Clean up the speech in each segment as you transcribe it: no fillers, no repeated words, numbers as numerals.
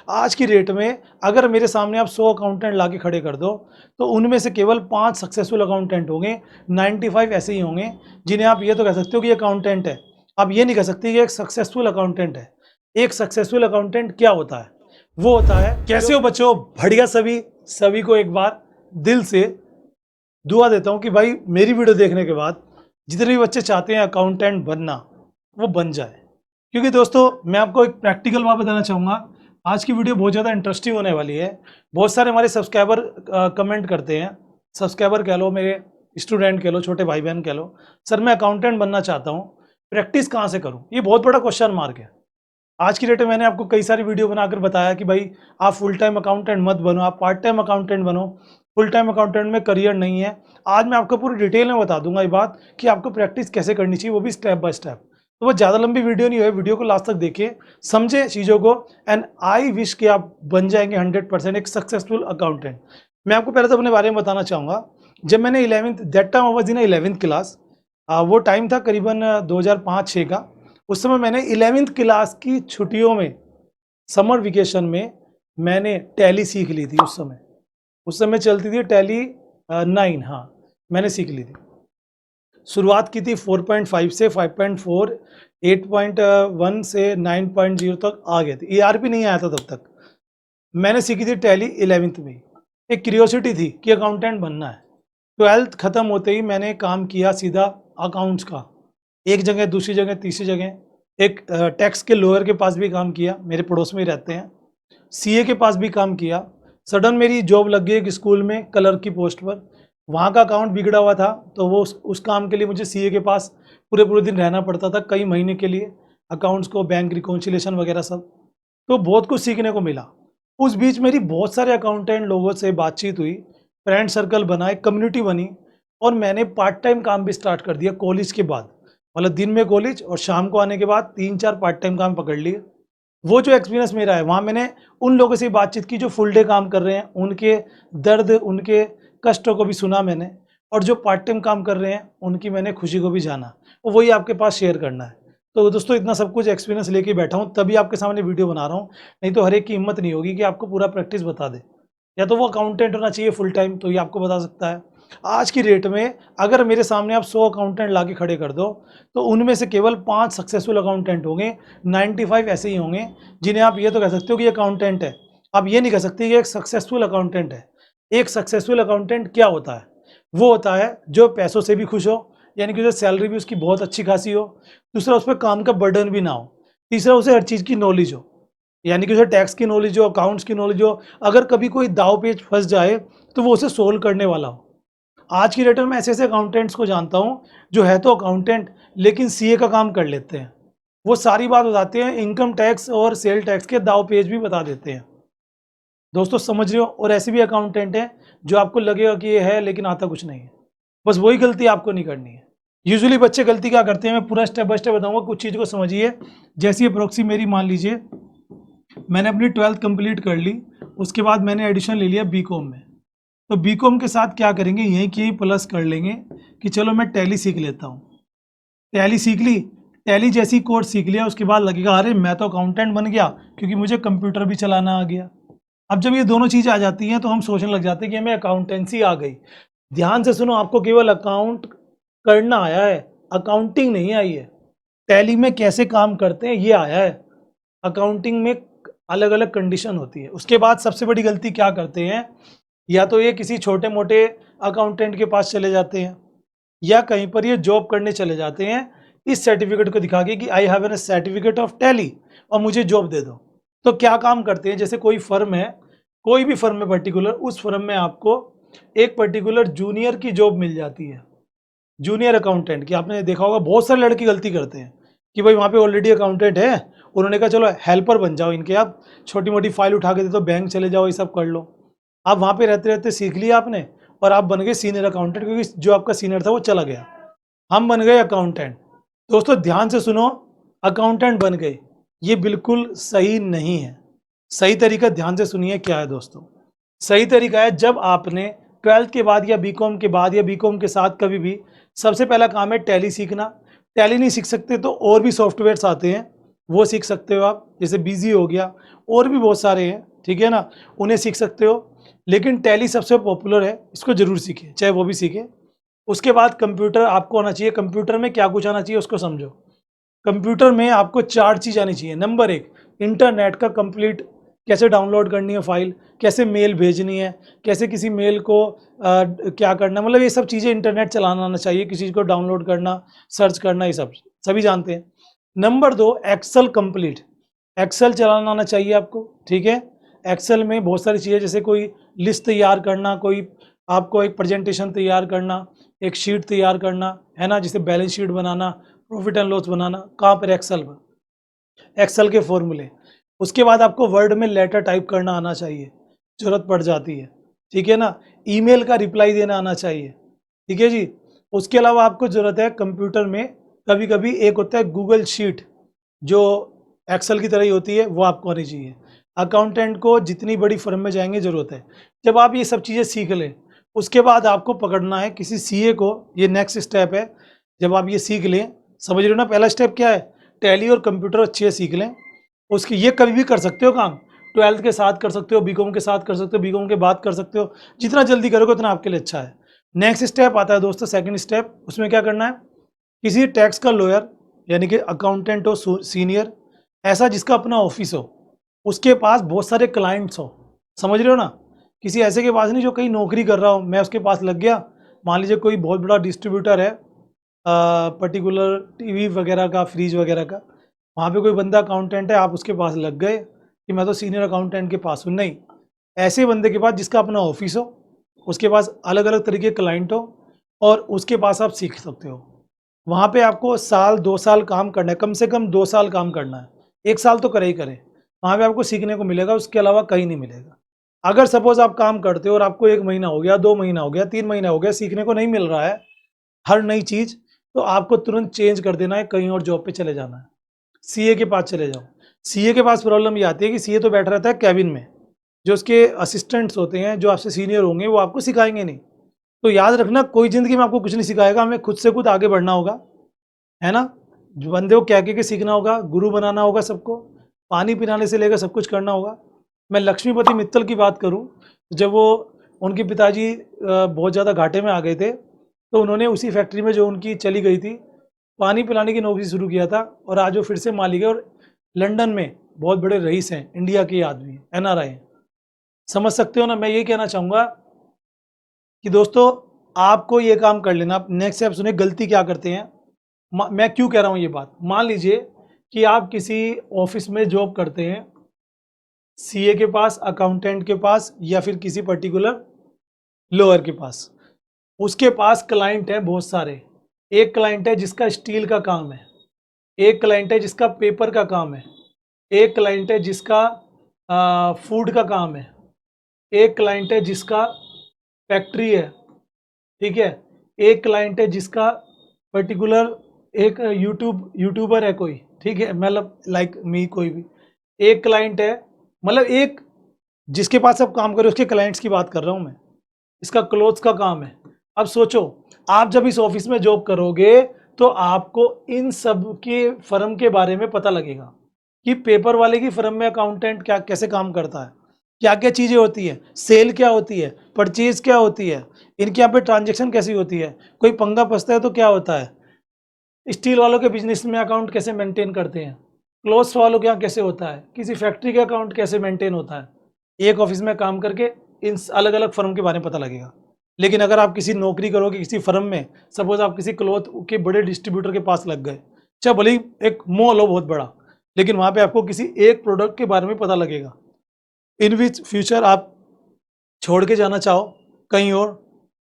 आज की डेट में अगर मेरे सामने आप 100 अकाउंटेंट ला के खड़े कर दो तो उनमें से केवल 5 सक्सेसफुल अकाउंटेंट होंगे, 95 ऐसे ही होंगे जिन्हें आप ये तो कह सकते हो कि अकाउंटेंट है। आप ये नहीं कह सकते कि एक सक्सेसफुल अकाउंटेंट है। एक सक्सेसफुल अकाउंटेंट क्या होता है? वो होता है, कैसे हो बच्चों? बढ़िया। सभी को एक बार दिल से दुआ देता हूं कि भाई मेरी वीडियो देखने के बाद जितने भी बच्चे चाहते हैं अकाउंटेंट बनना वो बन जाए। क्योंकि दोस्तों मैं आपको एक प्रैक्टिकल बात बताना चाहूँगा। आज की वीडियो बहुत ज़्यादा इंटरेस्टिंग होने वाली है। बहुत सारे हमारे सब्सक्राइबर कमेंट करते हैं, सब्सक्राइबर कह लो, मेरे स्टूडेंट कह लो, छोटे भाई बहन कह लो, सर मैं अकाउंटेंट बनना चाहता हूँ, प्रैक्टिस कहाँ से करूँ? ये बहुत बड़ा क्वेश्चन मार्क है। आज की डेट में मैंने आपको कई सारी वीडियो बनाकर बताया कि भाई आप फुल टाइम अकाउंटेंट मत बनो, आप पार्ट टाइम अकाउंटेंट बनो। फुल टाइम अकाउंटेंट में करियर नहीं है। आज मैं आपको पूरी डिटेल में बता दूंगा ये बात कि आपको प्रैक्टिस कैसे करनी चाहिए, वो भी स्टेप बाय स्टेप। तो वो ज़्यादा लंबी वीडियो नहीं है, वीडियो को लास्ट तक देखिए, समझे चीज़ों को, एंड आई विश कि आप बन जाएंगे 100% एक सक्सेसफुल अकाउंटेंट। मैं आपको पहले तो अपने बारे में बताना चाहूँगा। जब मैंने 11th that time I was in 11th class, वो टाइम था करीबन 2005-06 का। उस समय मैंने 11th क्लास की छुट्टियों में, समर वेकेशन में मैंने टैली सीख ली थी। उस समय चलती थी टैली 9। हाँ, मैंने सीख ली थी। शुरुआत की थी 4.5 से 5.4, 8.1 से 9.0 तक आ गए थे। ERP नहीं आया था तब तक। मैंने सीखी थी टैली 11th में। एक क्यूरियोसिटी थी कि अकाउंटेंट बनना है। 12th खत्म होते ही मैंने काम किया सीधा अकाउंट्स का, एक जगह, दूसरी जगह, तीसरी जगह। एक टैक्स के लॉयर के पास भी काम किया, मेरे पड़ोस में ही रहते हैं। CA के पास भी काम किया। सडन मेरी जॉब लग गई एक स्कूल में क्लर्क की पोस्ट पर। वहाँ का अकाउंट बिगड़ा हुआ था तो वो उस काम के लिए मुझे CA के पास पूरे पूरे दिन रहना पड़ता था, कई महीने के लिए, अकाउंट्स को, बैंक रिकॉन्सिलेशन वगैरह सब। तो बहुत कुछ सीखने को मिला। उस बीच मेरी बहुत सारे अकाउंटेंट लोगों से बातचीत हुई, फ्रेंड सर्कल बना, एक कम्युनिटी बनी, और मैंने पार्ट टाइम काम भी स्टार्ट कर दिया कॉलेज के बाद। मतलब दिन में कॉलेज और शाम को आने के बाद 3-4 पार्ट टाइम काम पकड़ लिए। वो जो एक्सपीरियंस मेरा है, वहाँ मैंने उन लोगों से बातचीत की जो फुल डे काम कर रहे हैं, उनके दर्द, उनके कष्टों को भी सुना मैंने, और जो पार्ट टाइम काम कर रहे हैं उनकी मैंने खुशी को भी जाना, और वही आपके पास शेयर करना है। तो दोस्तों इतना सब कुछ एक्सपीरियंस लेके बैठा हूँ, तभी आपके सामने वीडियो बना रहा हूँ। नहीं तो हर एक की हिम्मत नहीं होगी कि आपको पूरा प्रैक्टिस बता दे। या तो वो अकाउंटेंट होना चाहिए फुल टाइम, तो ये आपको बता सकता है। आज की डेट में अगर मेरे सामने आप 100 अकाउंटेंट ला के खड़े कर दो तो उनमें से केवल 5 सक्सेसफुल अकाउंटेंट होंगे, 95 ऐसे ही होंगे जिन्हें आप ये तो कह सकते हो कि अकाउंटेंट है। आप ये नहीं कह सकते कि एक सक्सेसफुल अकाउंटेंट है। एक सक्सेसफुल अकाउंटेंट क्या होता है? वो होता है जो पैसों से भी खुश हो, यानी कि जो सैलरी भी उसकी बहुत अच्छी खासी हो। दूसरा, उस पर काम का बर्डन भी ना हो। तीसरा, उसे हर चीज़ की नॉलेज हो, यानी कि उसे टैक्स की नॉलेज हो, अकाउंट्स की नॉलेज हो। अगर कभी कोई दाव पेच फंस जाए तो वो उसे सोल्व करने वाला हो। आज की डेट में मैं ऐसे ऐसे अकाउंटेंट्स को जानता हूं जो है तो अकाउंटेंट लेकिन CA का काम कर लेते हैं। वो सारी बात बताते हैं, इनकम टैक्स और सेल टैक्स के दाव पेज भी बता देते हैं। दोस्तों समझ रहे हो? और ऐसे भी अकाउंटेंट हैं जो आपको लगेगा कि ये है लेकिन आता कुछ नहीं है। बस वही गलती आपको नहीं करनी है। यूजुअली बच्चे गलती क्या करते हैं, मैं पूरा स्टेप बाय स्टेप बताऊंगा, कुछ चीज़ को समझिए। जैसी अप्रोक्सी मेरी, मान लीजिए मैंने अपनी 12th कंप्लीट कर ली, उसके बाद मैंने एडिशन ले लिया BCom में। तो BCom के साथ क्या करेंगे, यहीं की प्लस कर लेंगे कि चलो मैं टैली सीख लेता हूँ। टैली सीख ली, टैली जैसी कोर्स सीख लिया, उसके बाद लगेगा अरे मैं तो अकाउंटेंट बन गया क्योंकि मुझे कंप्यूटर भी चलाना आ गया। अब जब ये दोनों चीज़ें आ जाती हैं तो हम सोचने लग जाते हैं कि हमें अकाउंटेंसी आ गई। ध्यान से सुनो, आपको केवल अकाउंट करना आया है, अकाउंटिंग नहीं आई है। टैली में कैसे काम करते हैं ये आया है। अकाउंटिंग में अलग अलग कंडीशन होती है। उसके बाद सबसे बड़ी गलती क्या करते हैं, या तो ये किसी छोटे मोटे अकाउंटेंट के पास चले जाते हैं या कहीं पर ये जॉब करने चले जाते हैं इस सर्टिफिकेट को दिखा के कि I have an certificate of tally और मुझे जॉब दे दो। तो क्या काम करते हैं, जैसे कोई फर्म है, कोई भी फर्म है पर्टिकुलर, उस फर्म में आपको एक पर्टिकुलर जूनियर की जॉब मिल जाती है, जूनियर अकाउंटेंट की। आपने देखा होगा बहुत सारे लड़के गलती करते हैं कि भाई वहाँ पे ऑलरेडी अकाउंटेंट है, उन्होंने कहा चलो हेल्पर बन जाओ इनके, आप छोटी मोटी फाइल उठा के दे दो, बैंक चले जाओ, ये सब कर लो। आप वहाँ पे रहते रहते सीख लिया आपने और आप बन गए सीनियर अकाउंटेंट, क्योंकि जो आपका सीनियर था वो चला गया, हम बन गए अकाउंटेंट। दोस्तों ध्यान से सुनो, अकाउंटेंट बन गए, ये बिल्कुल सही नहीं है। सही तरीका ध्यान से सुनिए क्या है दोस्तों। सही तरीका है, जब आपने 12th के बाद या BCom के बाद या BCom के साथ कभी भी, सबसे पहला काम है टैली सीखना। टैली नहीं सीख सकते तो और भी सॉफ्टवेयर्स आते हैं, वो सीख सकते हो आप, जैसे बिजी हो गया, और भी बहुत सारे हैं, ठीक है ना, उन्हें सीख सकते हो। लेकिन टैली सबसे पॉपुलर है, इसको जरूर सीखें, चाहे वो भी सीखें। उसके बाद कंप्यूटर आपको आना चाहिए। कंप्यूटर में क्या कुछ आना चाहिए उसको समझो। कंप्यूटर में आपको 4 चीज़ आनी चाहिए। नंबर 1, इंटरनेट का कंप्लीट, कैसे डाउनलोड करनी है फाइल, कैसे मेल भेजनी है, कैसे किसी मेल को क्या करना है, मतलब ये सब चीज़ें इंटरनेट चलाना आना चाहिए, किसी चीज़ को डाउनलोड करना, सर्च करना, ये सब सभी जानते हैं। नंबर 2, एक्सेल कंप्लीट, एक्सेल चलाना आना चाहिए आपको, ठीक है। एक्सेल में बहुत सारी चीज़ें, जैसे कोई लिस्ट तैयार करना, कोई आपको एक प्रेजेंटेशन तैयार करना, एक शीट तैयार करना, है ना, जैसे बैलेंस शीट बनाना, प्रॉफिट एंड लॉस बनाना, कहाँ पर, एक्सेल पर, एक्सेल के फॉर्मूले। उसके बाद आपको वर्ड में लेटर टाइप करना आना चाहिए, जरूरत पड़ जाती है, ठीक है ना। ईमेल का रिप्लाई देना आना चाहिए, ठीक है जी। उसके अलावा आपको जरूरत है कंप्यूटर में, कभी कभी एक होता है गूगल शीट, जो एक्सेल की तरह ही होती है, वो आपको आनी चाहिए। अकाउंटेंट को जितनी बड़ी फर्म में जाएंगे जरूरत है। जब आप ये सब चीज़ें सीख लें, उसके बाद आपको पकड़ना है किसी सीए को, ये नेक्स्ट स्टेप है। जब आप ये सीख लें, समझ रहे हो ना, पहला स्टेप क्या है, टैली और कंप्यूटर अच्छे से सीख लें। उसकी ये कभी भी कर सकते हो काम, 12th के साथ कर सकते हो, बीकॉम के साथ कर सकते हो, बीकॉम के बाद कर सकते हो, जितना जल्दी करोगे उतना आपके लिए अच्छा है। नेक्स्ट स्टेप आता है दोस्तों, सेकंड स्टेप। उसमें क्या करना है, किसी टैक्स का लॉयर, यानी कि अकाउंटेंट हो सीनियर, ऐसा जिसका अपना ऑफिस हो, उसके पास बहुत सारे क्लाइंट्स हो, समझ रहे हो ना। किसी ऐसे के पास नहीं जो कहीं नौकरी कर रहा हो, मैं उसके पास लग गया, मान लीजिए कोई बहुत बड़ा डिस्ट्रीब्यूटर है पर्टिकुलर टीवी वगैरह का, फ्रिज वगैरह का, वहाँ पे कोई बंदा अकाउंटेंट है, आप उसके पास लग गए कि मैं तो सीनियर अकाउंटेंट के पास हूँ, नहीं। ऐसे बंदे के पास जिसका अपना ऑफिस हो, उसके पास अलग अलग तरीके के क्लाइंट हो, और उसके पास आप सीख सकते हो। वहाँ पे आपको साल 2 साल काम करना है, कम से कम 2 साल काम करना है, 1 साल तो करे ही करे। वहाँ पे आपको सीखने को मिलेगा, उसके अलावा कहीं नहीं मिलेगा। अगर सपोज आप काम करते हो और आपको 1 महीना हो गया, 2 महीना हो गया, 3 महीना हो गया, सीखने को नहीं मिल रहा है हर नई चीज़, तो आपको तुरंत चेंज कर देना है, कहीं और जॉब पे चले जाना है, सीए के पास चले जाओ। सीए के पास प्रॉब्लम ये आती है कि सीए तो बैठा रहता है कैबिन में, जो उसके असिस्टेंट्स होते हैं, जो आपसे सीनियर होंगे, वो आपको सिखाएंगे नहीं। तो याद रखना, कोई ज़िंदगी में आपको कुछ नहीं सिखाएगा, हमें खुद से खुद आगे बढ़ना होगा, है ना। जो बंदे को क्या कह के सीखना होगा, गुरु बनाना होगा सबको, पानी पिलाने से लेकर सब कुछ करना होगा। मैं लक्ष्मीपति मित्तल की बात करूं, जब वो, उनके पिताजी बहुत ज़्यादा घाटे में आ गए थे, तो उन्होंने उसी फैक्ट्री में जो उनकी चली गई थी, पानी पिलाने की नौकरी शुरू किया था, और आज वो फिर से मालिक है, और लंदन में बहुत बड़े रईस हैं, इंडिया के आदमी, एनआरआई हैं। समझ सकते हो ना। मैं ये कहना चाहूँगा कि दोस्तों, आपको ये काम कर लेना। आप नेक्स्ट स्टेप सुने, गलती क्या करते हैं। मैं क्यों कह रहा हूँ ये बात, मान लीजिए कि आप किसी ऑफिस में जॉब करते हैं, सीए के पास, अकाउंटेंट के पास, या फिर किसी पर्टिकुलर लोअर के पास। उसके पास क्लाइंट है बहुत सारे। एक क्लाइंट है जिसका स्टील का काम है, एक क्लाइंट है जिसका पेपर का काम है, एक क्लाइंट है जिसका फूड का काम है, एक क्लाइंट है जिसका फैक्ट्री है, ठीक है, एक क्लाइंट है जिसका पर्टिकुलर, एक यूट्यूबर है कोई, ठीक है, मतलब लाइक मी, कोई भी एक क्लाइंट है, मतलब एक जिसके पास आप काम करो उसके क्लाइंट्स की बात कर रहा हूँ मैं। इसका क्लोथ्स का काम है। अब सोचो, आप जब इस ऑफिस में जॉब करोगे, तो आपको इन सब के फर्म के बारे में पता लगेगा कि पेपर वाले की फर्म में अकाउंटेंट क्या कैसे काम करता है, क्या क्या चीज़ें होती है, सेल क्या होती है, परचेज क्या होती है, इनके यहाँ पे ट्रांजेक्शन कैसी होती है, कोई पंगा फंसता है तो क्या होता है, स्टील वालों के बिजनेस में अकाउंट कैसे मेंटेन करते हैं, क्लोथ्स वालों के यहाँ कैसे होता है, किसी फैक्ट्री का अकाउंट कैसे मेंटेन होता है। एक ऑफिस में काम करके इन अलग अलग फर्म के बारे में पता लगेगा। लेकिन अगर आप किसी नौकरी करोगे किसी फर्म में, सपोज आप किसी क्लॉथ के बड़े डिस्ट्रीब्यूटर के पास लग गए, चाहे भले ही एक मॉल हो बहुत बड़ा, लेकिन वहाँ पे आपको किसी एक प्रोडक्ट के बारे में पता लगेगा। इन विच फ्यूचर आप छोड़ के जाना चाहो कहीं और,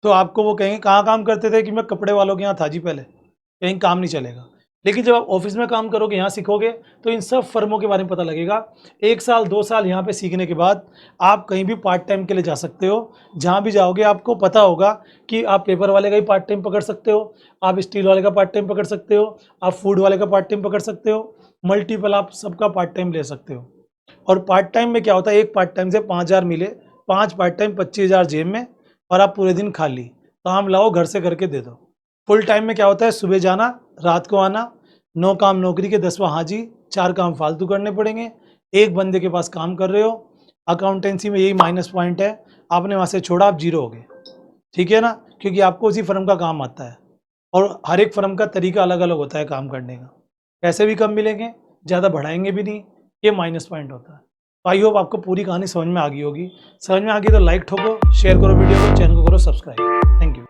तो आपको वो कहेंगे कहाँ काम करते थे, कि मैं कपड़े वालों के यहाँ था जी पहले, कहीं काम नहीं चलेगा। लेकिन जब आप ऑफिस में काम करोगे, यहाँ सीखोगे, तो इन सब फर्मों के बारे में पता लगेगा। 1 साल 2 साल यहाँ पे सीखने के बाद आप कहीं भी पार्ट टाइम के लिए जा सकते हो। जहाँ भी जाओगे आपको पता होगा कि आप पेपर वाले का ही पार्ट टाइम पकड़ सकते हो, आप स्टील वाले का पार्ट टाइम पकड़ सकते हो, आप फूड वाले का पार्ट टाइम पकड़ सकते हो, मल्टीपल आप सबका पार्ट टाइम ले सकते हो। और पार्ट टाइम में क्या होता है, एक पार्ट टाइम से 5,000 मिले, 5 पार्ट टाइम 25,000 जेब में, और आप पूरे दिन खाली, काम लाओ घर से करके दे दो। फुल टाइम में क्या होता है, सुबह जाना, रात को आना, 9 काम नौकरी के 10वां हाजी, 4 काम फालतू करने पड़ेंगे। एक बंदे के पास काम कर रहे हो, अकाउंटेंसी में यही माइनस पॉइंट है, आपने वहाँ से छोड़ा, आप जीरो हो गए, ठीक है ना? क्योंकि आपको उसी फर्म का काम आता है और हर एक फर्म का तरीका अलग अलग होता है काम करने का। पैसे भी कम मिलेंगे, ज़्यादा बढ़ाएंगे भी नहीं, ये माइनस पॉइंट होता है। तो आई होप आपको पूरी कहानी समझ में आ गई होगी। समझ में आ गई तो लाइक ठोको, शेयर करो वीडियो को, चैनल को करो सब्सक्राइब। Thank you.